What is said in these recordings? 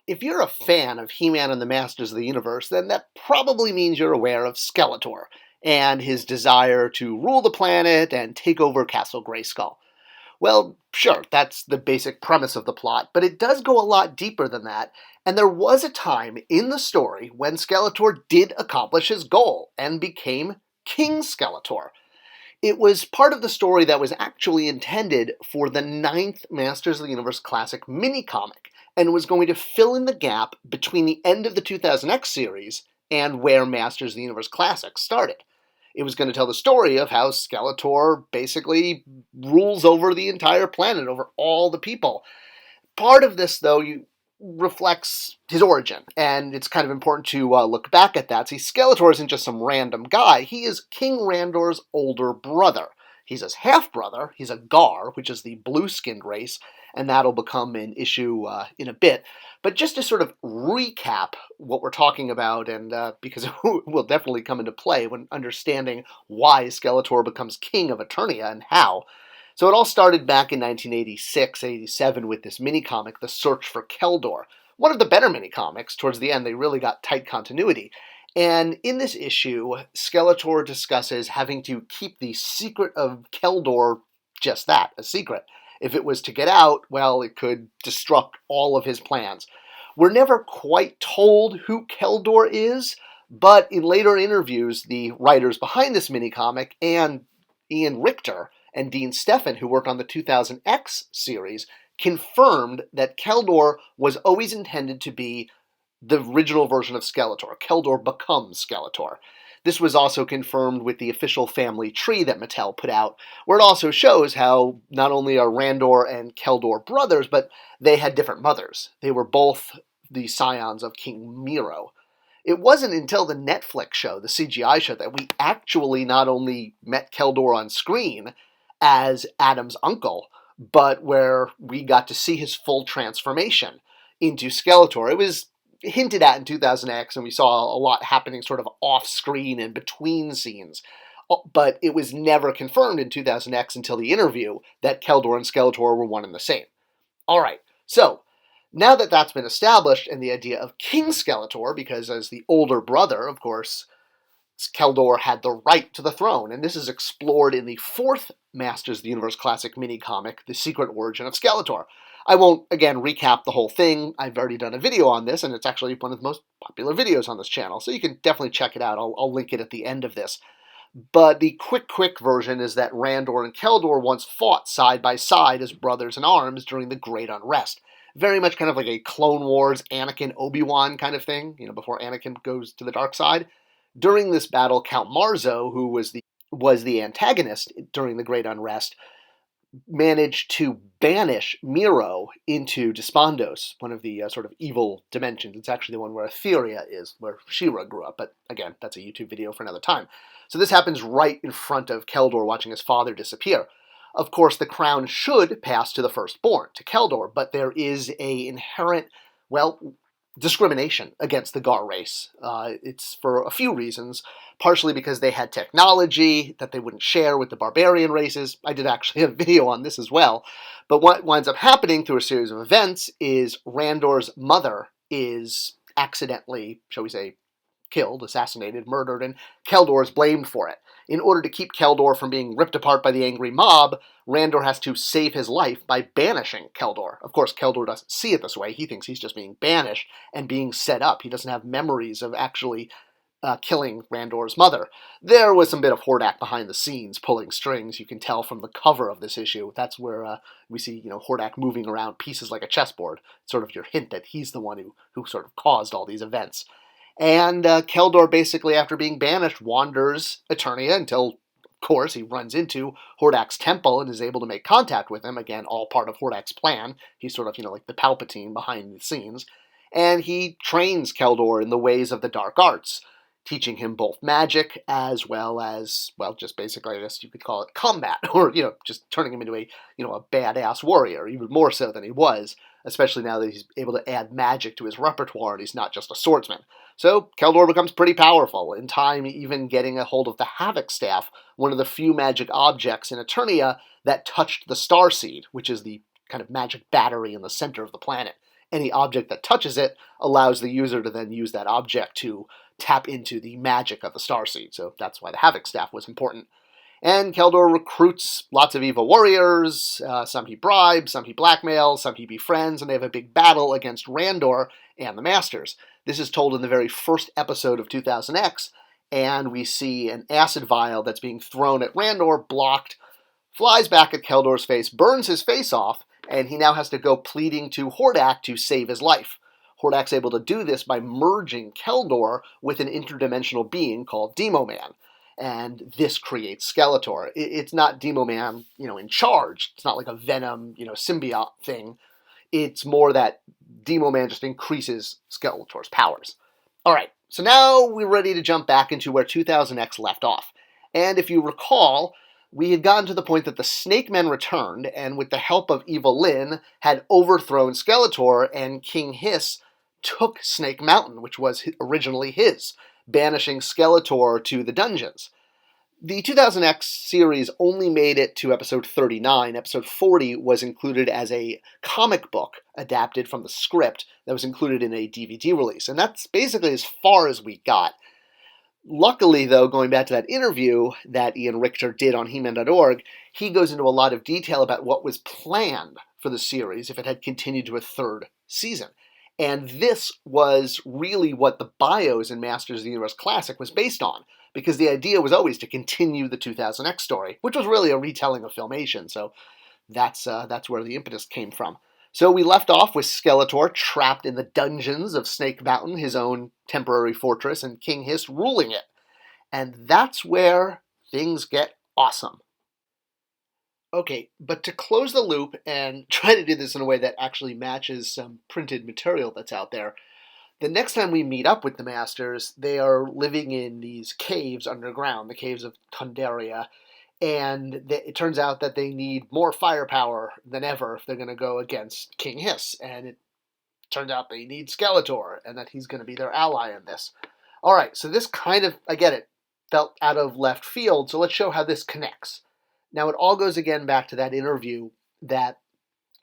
if you're a fan of He-Man and the Masters of the Universe, then that probably means you're aware of Skeletor and his desire to rule the planet and take over Castle Grayskull. Well, sure, that's the basic premise of the plot, but it does go a lot deeper than that, and there was a time in the story when Skeletor did accomplish his goal and became King Skeletor. It was part of the story that was actually intended for the ninth Masters of the Universe Classic mini-comic, and was going to fill in the gap between the end of the 2000X series and where Masters of the Universe Classic started. It was going to tell the story of how Skeletor basically rules over the entire planet, over all the people. Part of this, though, reflects his origin, and it's kind of important to look back at that. See, Skeletor isn't just some random guy. He is King Randor's older brother. He's his half-brother. He's a Gar, which is the blue-skinned race, and that'll become an issue in a bit. But just to sort of recap what we're talking about, and because it will definitely come into play when understanding why Skeletor becomes King of Eternia and how. So it all started back in 1986-87 with this mini-comic, The Search for Keldor. One of the better mini-comics. Towards the end, they really got tight continuity. And in this issue, Skeletor discusses having to keep the secret of Keldor just that, a secret. If it was to get out, well, it could disrupt all of his plans. We're never quite told who Keldor is, but in later interviews, the writers behind this mini-comic and Ian Richter and Dean Steffen, who worked on the 2000X series, confirmed that Keldor was always intended to be the original version of Skeletor. Keldor becomes Skeletor. This was also confirmed with the official family tree that Mattel put out, where it also shows how not only are Randor and Keldor brothers, but they had different mothers. They were both the scions of King Miro. It wasn't until the Netflix show, the CGI show, that we actually not only met Keldor on screen as Adam's uncle, but where we got to see his full transformation into Skeletor. It was hinted at in 2000X, and we saw a lot happening sort of off-screen and between scenes. But it was never confirmed in 2000X until the interview that Keldor and Skeletor were one and the same. All right, so now that that's been established, and the idea of King Skeletor, because as the older brother, of course, Keldor had the right to the throne, and this is explored in the fourth Masters of the Universe Classic mini-comic, The Secret Origin of Skeletor. I won't, again, recap the whole thing. I've already done a video on this, and it's actually one of the most popular videos on this channel, so you can definitely check it out. I'll link it at the end of this. But the quick version is that Randor and Keldor once fought side by side as brothers in arms during the Great Unrest. Very much kind of like a Clone Wars, Anakin, Obi-Wan kind of thing, before Anakin goes to the dark side. During this battle, Count Marzo, who was the antagonist during the Great Unrest, managed to banish Miro into Despondos, one of the sort of evil dimensions. It's actually the one where Etheria is, where She-Ra grew up. But again, that's a YouTube video for another time. So this happens right in front of Keldor watching his father disappear. Of course, the crown should pass to the firstborn, to Keldor, but there is a inherent, discrimination against the Gar race. It's for a few reasons, partially because they had technology that they wouldn't share with the barbarian races. I did actually have a video on this as well. But what winds up happening through a series of events is Randor's mother is accidentally, shall we say, killed, assassinated, murdered, and Keldor is blamed for it. In order to keep Keldor from being ripped apart by the angry mob, Randor has to save his life by banishing Keldor. Of course, Keldor doesn't see it this way. He thinks he's just being banished and being set up. He doesn't have memories of actually killing Randor's mother. There was some bit of Hordak behind the scenes pulling strings. You can tell from the cover of this issue. That's where we see Hordak moving around pieces like a chessboard. Sort of your hint that he's the one who sort of caused all these events. And Keldor, basically, after being banished, wanders Eternia until, of course, he runs into Hordak's temple and is able to make contact with him. Again, all part of Hordak's plan. He's sort of, like the Palpatine behind the scenes. And he trains Keldor in the ways of the dark arts, teaching him both magic as well as, just basically, I guess you could call it combat, or, just turning him into a badass warrior, even more so than he was, especially now that he's able to add magic to his repertoire and he's not just a swordsman. So Keldor becomes pretty powerful, in time even getting a hold of the Havoc Staff, one of the few magic objects in Eternia that touched the Starseed, which is the kind of magic battery in the center of the planet. any object that touches it allows the user to then use that object to tap into the magic of the starseed. So that's why the Havoc Staff was important. And Keldor recruits lots of evil warriors. Some he bribes, some he blackmails, some he befriends, and they have a big battle against Randor and the Masters. This is told in the very first episode of 2000X, and we see an acid vial that's being thrown at Randor, blocked, flies back at Keldor's face, burns his face off, and he now has to go pleading to Hordak to save his life. Hordak's able to do this by merging Keldor with an interdimensional being called Demoman. And this creates Skeletor. It's not Demoman, in charge. It's not like a Venom, symbiote thing. It's more that Demoman just increases Skeletor's powers. All right, so now we're ready to jump back into where 2000X left off. And if you recall, we had gotten to the point that the Snake Men returned, and with the help of Evil Lyn, had overthrown Skeletor, and King Hiss took Snake Mountain, which was originally his, banishing Skeletor to the dungeons. The 2000X series only made it to episode 39. Episode 40 was included as a comic book adapted from the script that was included in a DVD release, and that's basically as far as we got. Luckily, though, going back to that interview that Ian Richter did on He-Man.org, he goes into a lot of detail about what was planned for the series if it had continued to a third season. And this was really what the bios in Masters of the Universe Classic was based on, because the idea was always to continue the 2000X story, which was really a retelling of Filmation, so that's where the impetus came from. So we left off with Skeletor trapped in the dungeons of Snake Mountain, his own temporary fortress, and King Hiss ruling it. And that's where things get awesome. Okay, but to close the loop and try to do this in a way that actually matches some printed material that's out there, the next time we meet up with the Masters, they are living in these caves underground, the caves of Tundaria, and it turns out that they need more firepower than ever if they're going to go against King Hiss, and it turns out they need Skeletor, and that he's going to be their ally in this. Alright, so this kind of, I get it, felt out of left field, so let's show how this connects. Now, it all goes again back to that interview that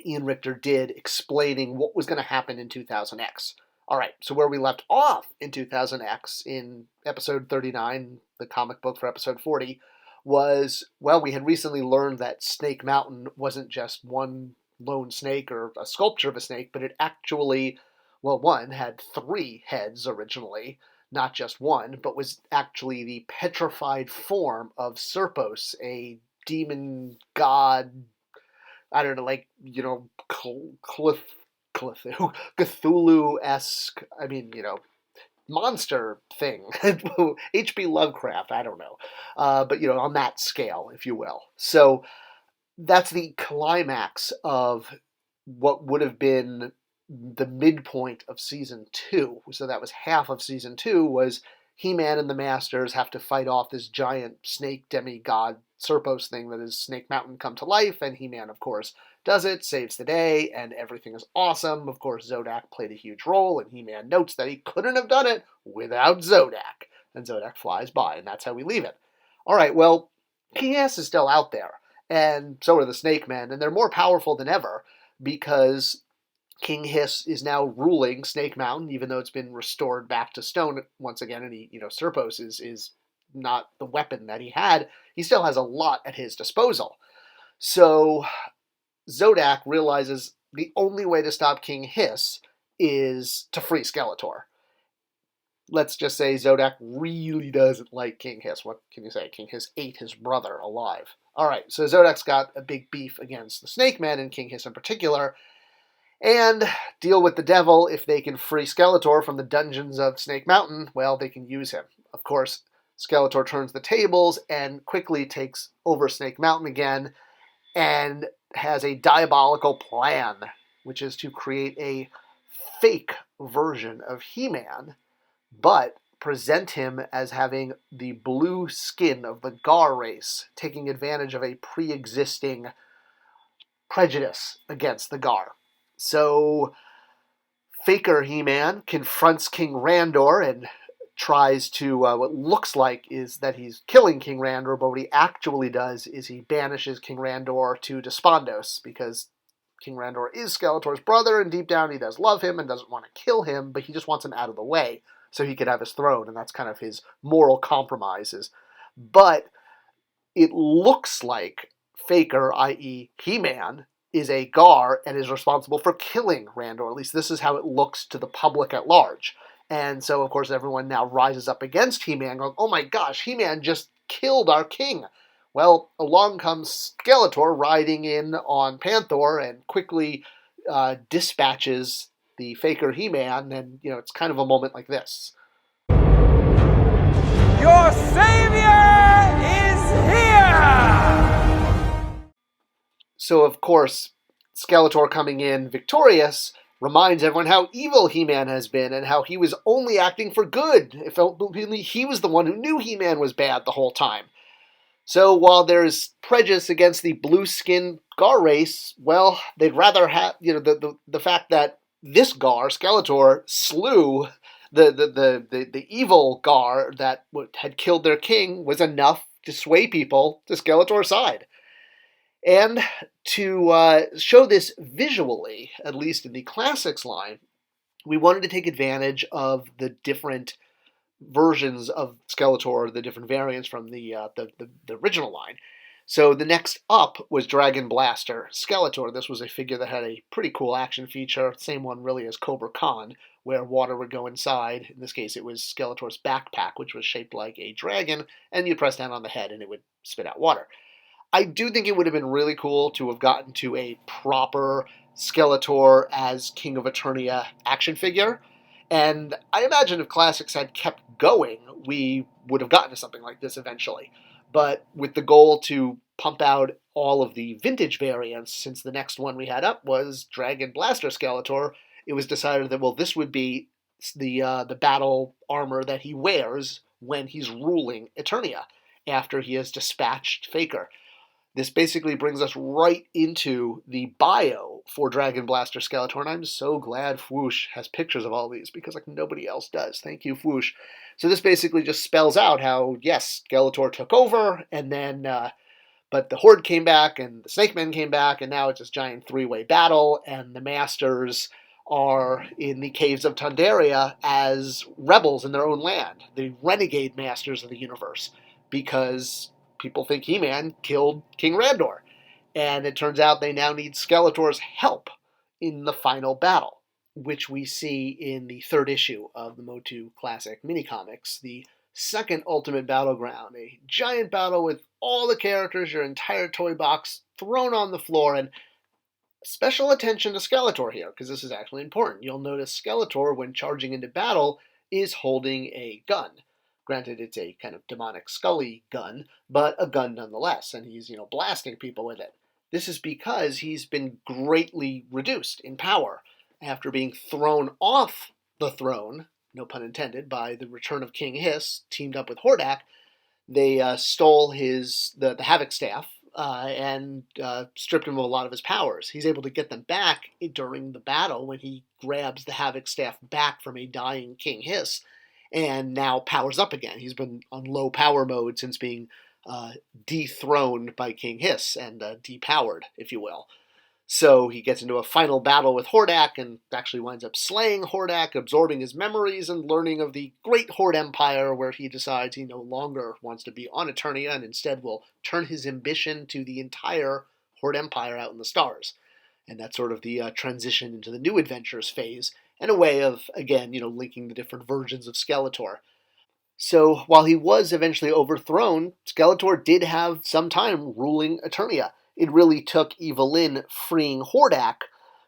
Ian Richter did explaining what was going to happen in 2000X. All right, so where we left off in 2000X, in episode 39, the comic book for episode 40, was, well, we had recently learned that Snake Mountain wasn't just one lone snake or a sculpture of a snake, but it actually, well, one, had 3 heads originally, not just one, but was actually the petrified form of Serpos, a demon god, I don't know, like, Cthulhu-esque, monster thing. H.P. Lovecraft, I don't know. But, on that scale, if you will. So that's the climax of what would have been the midpoint of Season 2. So that was half of Season 2 was He-Man and the Masters have to fight off this giant snake demigod Serpos thing that is Snake Mountain come to life, and He-Man, of course, does it, saves the day, and everything is awesome. Of course, Zodak played a huge role, and He-Man notes that he couldn't have done it without Zodak. And Zodak flies by, and that's how we leave it. All right, well, King Hiss is still out there, and so are the Snake Men, and they're more powerful than ever because King Hiss is now ruling Snake Mountain, even though it's been restored back to stone once again, and Serpos is not the weapon that he had. He still has a lot at his disposal. So Zodak realizes the only way to stop King Hiss is to free Skeletor. Let's just say Zodak really doesn't like King Hiss. What can you say? King Hiss ate his brother alive. Alright, so Zodak's got a big beef against the Snake Men, and King Hiss in particular, and deal with the devil. If they can free Skeletor from the dungeons of Snake Mountain, well, they can use him. Of course, Skeletor turns the tables and quickly takes over Snake Mountain again and has a diabolical plan, which is to create a fake version of He-Man, but present him as having the blue skin of the Gar race, taking advantage of a pre-existing prejudice against the Gar. So, Faker He-Man confronts King Randor and tries to, what looks like is that he's killing King Randor, but what he actually does is he banishes King Randor to Despondos, because King Randor is Skeletor's brother, and deep down he does love him and doesn't want to kill him, but he just wants him out of the way so he could have his throne, and that's kind of his moral compromises. But it looks like Faker, i.e. He-Man, is a Gar and is responsible for killing Randor. At least this is how it looks to the public at large. And so, of course, everyone now rises up against He-Man, going, oh my gosh, He-Man just killed our king. Well, along comes Skeletor riding in on Panther and quickly dispatches the Faker He-Man, and, it's kind of a moment like this. Your savior is here! So, of course, Skeletor coming in victorious reminds everyone how evil He-Man has been and how he was only acting for good. It felt he was the one who knew He-Man was bad the whole time. So while there's prejudice against the blue-skinned Gar race, well, they'd rather have, the fact that this Gar, Skeletor, slew the evil Gar that had killed their king was enough to sway people to Skeletor's side. And to show this visually, at least in the Classics line, we wanted to take advantage of the different versions of Skeletor, the different variants from the original line. So the next up was Dragon Blaster Skeletor. This was a figure that had a pretty cool action feature, same one really as Cobra Khan, where water would go inside. In this case, it was Skeletor's backpack, which was shaped like a dragon, and you press down on the head and it would spit out water. I do think it would have been really cool to have gotten to a proper Skeletor as King of Eternia action figure. And I imagine if Classics had kept going, we would have gotten to something like this eventually. But with the goal to pump out all of the vintage variants, since the next one we had up was Dragon Blaster Skeletor, it was decided that, well, this would be the battle armor that he wears when he's ruling Eternia, after he has dispatched Faker. This basically brings us right into the bio for Dragon Blaster Skeletor, and I'm so glad Fwoosh has pictures of all these, because nobody else does. Thank you, Fwoosh. So this basically just spells out how, yes, Skeletor took over, and then, but the Horde came back, and the Snake Men came back, and now it's this giant three-way battle, and the Masters are in the caves of Tundaria as rebels in their own land, the renegade Masters of the universe, because people think He-Man killed King Randor. And it turns out they now need Skeletor's help in the final battle, which we see in the third issue of the MOTUC Classic minicomics, the second Ultimate Battleground, a giant battle with all the characters, your entire toy box thrown on the floor, and special attention to Skeletor here, because this is actually important. You'll notice Skeletor, when charging into battle, is holding a gun. Granted, it's a kind of demonic Scully gun, but a gun nonetheless, and he's, blasting people with it. This is because he's been greatly reduced in power after being thrown off the throne, no pun intended, by the return of King Hiss, teamed up with Hordak. They stole the Havoc Staff and stripped him of a lot of his powers. He's able to get them back during the battle when he grabs the Havoc Staff back from a dying King Hiss, and now powers up again. He's been on low power mode since being dethroned by King Hiss and depowered, if you will. So he gets into a final battle with Hordak and actually winds up slaying Hordak, absorbing his memories and learning of the great Horde Empire, where he decides he no longer wants to be on Eternia and instead will turn his ambition to the entire Horde Empire out in the stars. And that's sort of the transition into the New Adventures phase, and a way of, again, linking the different versions of Skeletor. So while he was eventually overthrown, Skeletor did have some time ruling Eternia. It really took Evelyn freeing Hordak,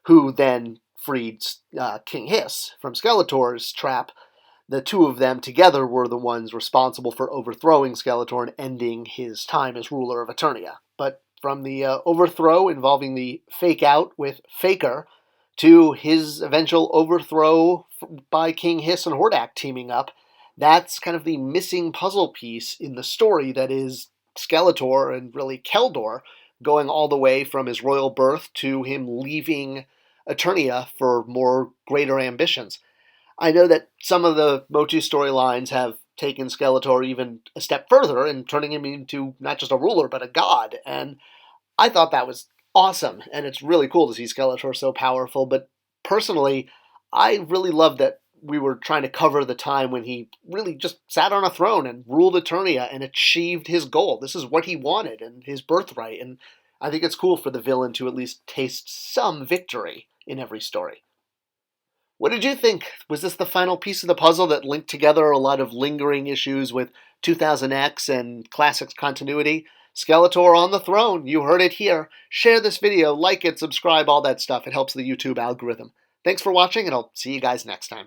who then freed King Hiss from Skeletor's trap. The two of them together were the ones responsible for overthrowing Skeletor and ending his time as ruler of Eternia. But from the overthrow involving the fake out with Faker, to his eventual overthrow by King Hiss and Hordak teaming up, that's kind of the missing puzzle piece in the story that is Skeletor and really Keldor, going all the way from his royal birth to him leaving Eternia for more greater ambitions. I know that some of the MOTUC storylines have taken Skeletor even a step further and turning him into not just a ruler but a god, and I thought that was awesome, and it's really cool to see Skeletor so powerful, but personally, I really love that we were trying to cover the time when he really just sat on a throne and ruled Eternia and achieved his goal. This is what he wanted and his birthright, and I think it's cool for the villain to at least taste some victory in every story. What did you think? Was this the final piece of the puzzle that linked together a lot of lingering issues with 2000X and Classics continuity? Skeletor on the throne, you heard it here. Share this video, like it, subscribe, all that stuff. It helps the YouTube algorithm. Thanks for watching, and I'll see you guys next time.